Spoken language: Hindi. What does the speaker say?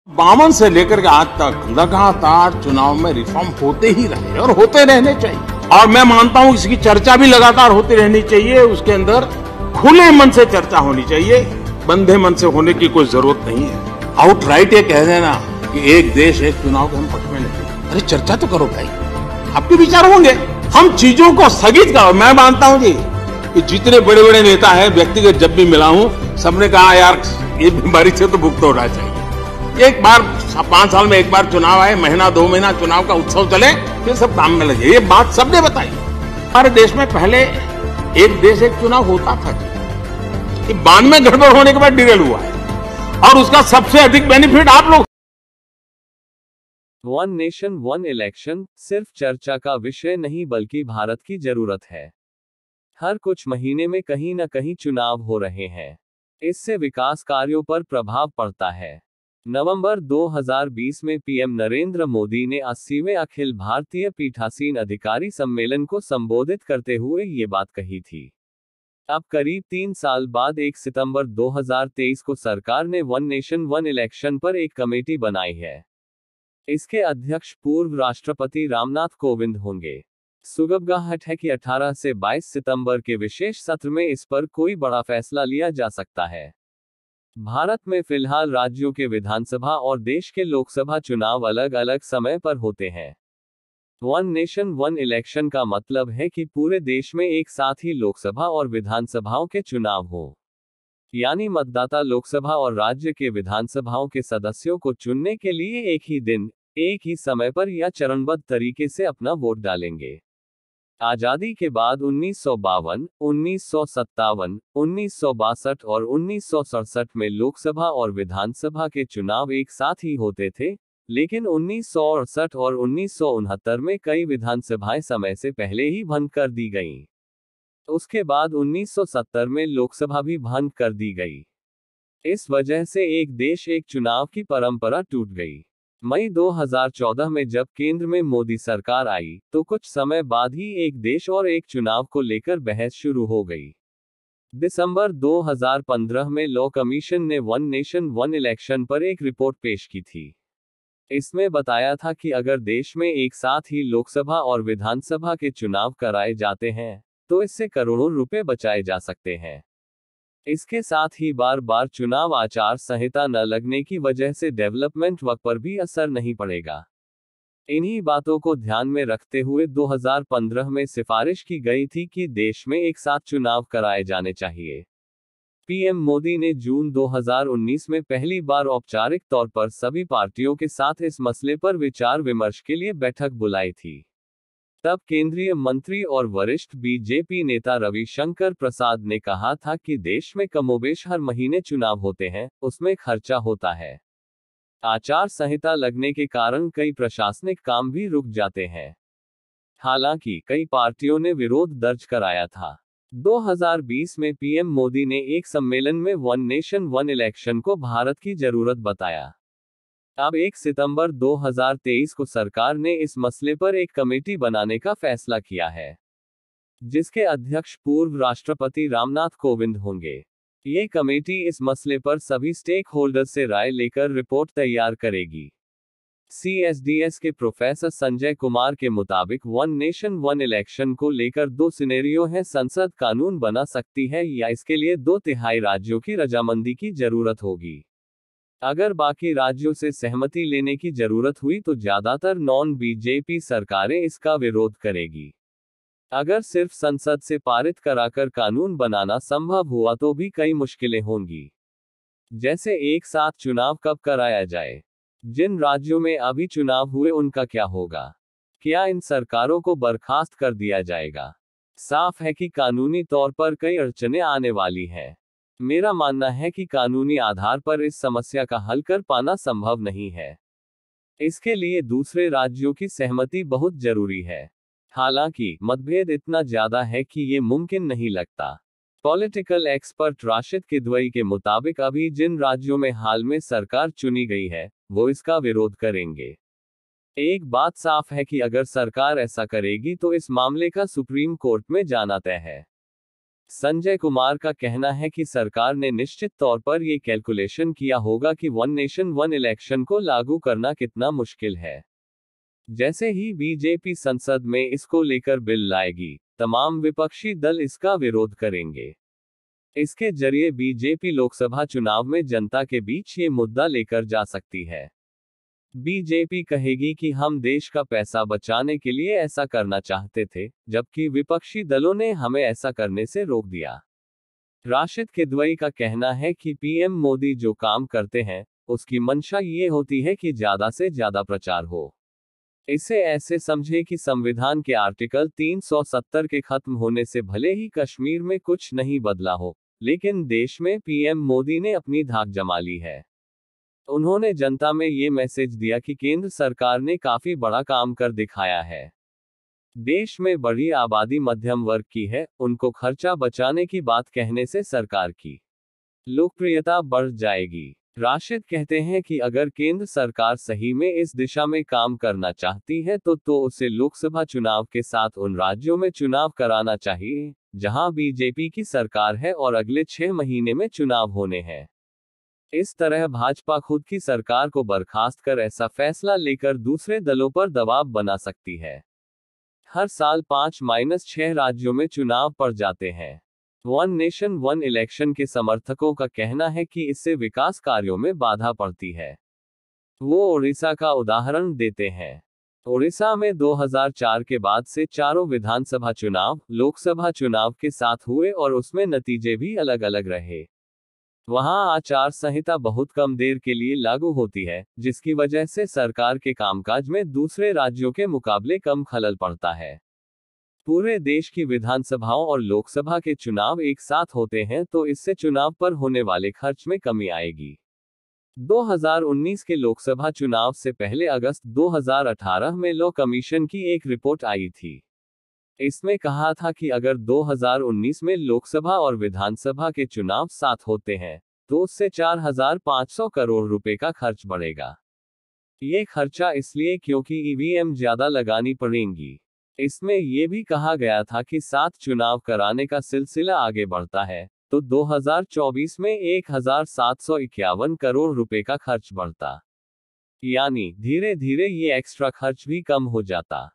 52 से लेकर के आज तक लगातार चुनाव में रिफॉर्म होते ही रहे और होते रहने चाहिए। और मैं मानता हूं इसकी चर्चा भी लगातार होती रहनी चाहिए। उसके अंदर खुले मन से चर्चा होनी चाहिए, बंधे मन से होने की कोई जरूरत नहीं है। आउटराइट ये कह देना कि एक देश एक चुनाव के हम पक्ष में नहीं, अरे चर्चा तो करो भाई, आपके विचार होंगे। हम चीजों को स्थगित करो। मैं मानता हूं जी कि जितने बड़े बड़े नेता हैं, व्यक्तिगत जब भी मिला हूं, सबने कहा यार ये बीमारी से तो मुक्त होना चाहिए। एक बार 5 साल में एक बार चुनाव आए, महीना 2 महीना चुनाव का उत्सव चले, फिर सब काम में लगे। ये बात सबने बताई। हमारे देश में पहले एक देश एक चुनाव होता था जी, बाद में गड़बड़ होने के बाद डिरेल हुआ है, और उसका सबसे अधिक बेनिफिट आप लोग। वन नेशन वन इलेक्शन सिर्फ चर्चा का विषय नहीं बल्कि भारत की जरूरत है। हर कुछ महीने में कहीं न कहीं चुनाव हो रहे हैं। इससे विकास कार्यों पर प्रभाव पड़ता है। नवंबर 2020 में पीएम नरेंद्र मोदी ने 80वें अखिल भारतीय पीठासीन अधिकारी सम्मेलन को संबोधित करते हुए ये बात कही थी। अब करीब 3 साल बाद 1 सितंबर 2023 को सरकार ने वन नेशन वन इलेक्शन पर एक कमेटी बनाई है। इसके अध्यक्ष पूर्व राष्ट्रपति रामनाथ कोविंद होंगे। सुगबगाहट है कि 18 से 22 सितंबर के विशेष सत्र में इस पर कोई बड़ा फैसला लिया जा सकता है। भारत में फिलहाल राज्यों के विधानसभा और देश के लोकसभा चुनाव अलग अलग समय पर होते हैं। वन नेशन वन इलेक्शन का मतलब है कि पूरे देश में एक साथ ही लोकसभा और विधानसभाओं के चुनाव हो। यानी मतदाता लोकसभा और राज्य के विधानसभाओं के सदस्यों को चुनने के लिए एक ही दिन, एक ही समय पर या चरणबद्ध तरीके से अपना वोट डालेंगे। आजादी के बाद 1952, 1957, 1962 और 1967 में लोकसभा और विधानसभा के चुनाव एक साथ ही होते थे, लेकिन 1968 और 1969 में कई विधानसभाएं समय से पहले ही बंद कर दी गईं। उसके बाद 1970 में लोकसभा भी बंद कर दी गई। इस वजह से एक देश एक चुनाव की परंपरा टूट गई। मई 2014 में जब केंद्र में मोदी सरकार आई, तो कुछ समय बाद ही एक देश और एक चुनाव को लेकर बहस शुरू हो गई। दिसंबर 2015 में लॉ कमीशन ने वन नेशन वन इलेक्शन पर एक रिपोर्ट पेश की थी। इसमें बताया था कि अगर देश में एक साथ ही लोकसभा और विधानसभा के चुनाव कराए जाते हैं, तो इससे करोड़ों रुपए बचाए जा सकते हैं। इसके साथ ही बार बार चुनाव आचार संहिता न लगने की वजह से डेवलपमेंट वर्क पर भी असर नहीं पड़ेगा। इन्हीं बातों को ध्यान में रखते हुए 2015 में सिफारिश की गई थी कि देश में एक साथ चुनाव कराए जाने चाहिए। पीएम मोदी ने जून 2019 में पहली बार औपचारिक तौर पर सभी पार्टियों के साथ इस मसले पर विचार विमर्श के लिए बैठक बुलाई थी। तब केंद्रीय मंत्री और वरिष्ठ बीजेपी नेता रविशंकर प्रसाद ने कहा था कि देश में कमोबेश हर महीने चुनाव होते हैं, उसमें खर्चा होता है। आचार संहिता लगने के कारण कई प्रशासनिक काम भी रुक जाते हैं। हालांकि कई पार्टियों ने विरोध दर्ज कराया था। 2020 में पीएम मोदी ने एक सम्मेलन में वन नेशन वन इलेक्शन को भारत की जरूरत बताया। अब 1 सितंबर 2023 को सरकार ने इस मसले पर एक कमेटी बनाने का फैसला किया है, जिसके अध्यक्ष पूर्व राष्ट्रपति रामनाथ कोविंद होंगे। ये कमेटी इस मसले पर सभी स्टेक होल्डर्स से राय लेकर रिपोर्ट तैयार करेगी। सीएसडीएस के प्रोफेसर संजय कुमार के मुताबिक वन नेशन वन इलेक्शन को लेकर 2 सिनेरियो हैं। संसद कानून बना सकती है या इसके लिए 2/3 राज्यों की रजामंदी की जरूरत होगी। अगर बाकी राज्यों से सहमति लेने की जरूरत हुई तो ज्यादातर नॉन बीजेपी सरकारें इसका विरोध करेगी। अगर सिर्फ संसद से पारित कराकर कानून बनाना संभव हुआ तो भी कई मुश्किलें होंगी। जैसे एक साथ चुनाव कब कराया जाए, जिन राज्यों में अभी चुनाव हुए उनका क्या होगा, क्या इन सरकारों को बर्खास्त कर दिया जाएगा। साफ है कि कानूनी तौर पर कई अड़चनें आने वाली हैं। मेरा मानना है कि कानूनी आधार पर इस समस्या का हल कर पाना संभव नहीं है। इसके लिए दूसरे राज्यों की सहमति बहुत जरूरी है। हालांकि मतभेद इतना ज्यादा है कि ये मुमकिन नहीं लगता। पॉलिटिकल एक्सपर्ट राशिद किदवई के मुताबिक अभी जिन राज्यों में हाल में सरकार चुनी गई है, वो इसका विरोध करेंगे। एक बात साफ है कि अगर सरकार ऐसा करेगी तो इस मामले का सुप्रीम कोर्ट में जाना तय है। संजय कुमार का कहना है कि सरकार ने निश्चित तौर पर ये कैलकुलेशन किया होगा कि वन नेशन वन इलेक्शन को लागू करना कितना मुश्किल है। जैसे ही बीजेपी संसद में इसको लेकर बिल लाएगी, तमाम विपक्षी दल इसका विरोध करेंगे। इसके जरिए बीजेपी लोकसभा चुनाव में जनता के बीच ये मुद्दा लेकर जा सकती है। बीजेपी कहेगी कि हम देश का पैसा बचाने के लिए ऐसा करना चाहते थे, जबकि विपक्षी दलों ने हमें ऐसा करने से रोक दिया। राशिद किदवई का कहना है कि पीएम मोदी जो काम करते हैं, उसकी मंशा ये होती है कि ज्यादा से ज्यादा प्रचार हो। इसे ऐसे समझे कि संविधान के आर्टिकल 370 के खत्म होने से भले ही कश्मीर में कुछ नहीं बदला हो, लेकिन देश में पीएम मोदी ने अपनी धाक जमा ली है। उन्होंने जनता में ये मैसेज दिया कि केंद्र सरकार ने काफी बड़ा काम कर दिखाया है। देश में बड़ी आबादी मध्यम वर्ग की है, उनको खर्चा बचाने की बात कहने से सरकार की लोकप्रियता बढ़ जाएगी। राशिद कहते हैं कि अगर केंद्र सरकार सही में इस दिशा में काम करना चाहती है तो उसे लोकसभा चुनाव के साथ उन राज्यों में चुनाव कराना चाहिए जहां बीजेपी की सरकार है और अगले 6 महीने में चुनाव होने हैं। इस तरह भाजपा खुद की सरकार को बर्खास्त कर ऐसा फैसला लेकर दूसरे दलों पर दबाव बना सकती है। हर साल 5-6 राज्यों में चुनाव पड़ जाते हैं। वन नेशन वन इलेक्शन के समर्थकों का कहना है कि इससे विकास कार्यों में बाधा पड़ती है। वो ओडिशा का उदाहरण देते हैं। ओडिशा में 2004 के बाद से चारों विधानसभा चुनाव लोकसभा चुनाव के साथ हुए और उसमें नतीजे भी अलग अलग रहे। वहां आचार संहिता बहुत कम देर के लिए लागू होती है, जिसकी वजह से सरकार के कामकाज में दूसरे राज्यों के मुकाबले कम खलल पड़ता है। पूरे देश की विधानसभाओं और लोकसभा के चुनाव एक साथ होते हैं तो इससे चुनाव पर होने वाले खर्च में कमी आएगी। 2019 के लोकसभा चुनाव से पहले अगस्त 2018 में लॉ कमीशन की एक रिपोर्ट आई थी। इसमें कहा था कि अगर 2019 में लोकसभा और विधानसभा के चुनाव साथ होते हैं तो उससे 4,500 करोड़ रुपए का खर्च बढ़ेगा। ये खर्चा इसलिए क्योंकि ईवीएम ज्यादा लगानी पड़ेंगी। इसमें यह भी कहा गया था कि 7 चुनाव कराने का सिलसिला आगे बढ़ता है तो 2024 में 1,751 करोड़ रुपए का खर्च बढ़ता, यानी धीरे धीरे ये एक्स्ट्रा खर्च भी कम हो जाता।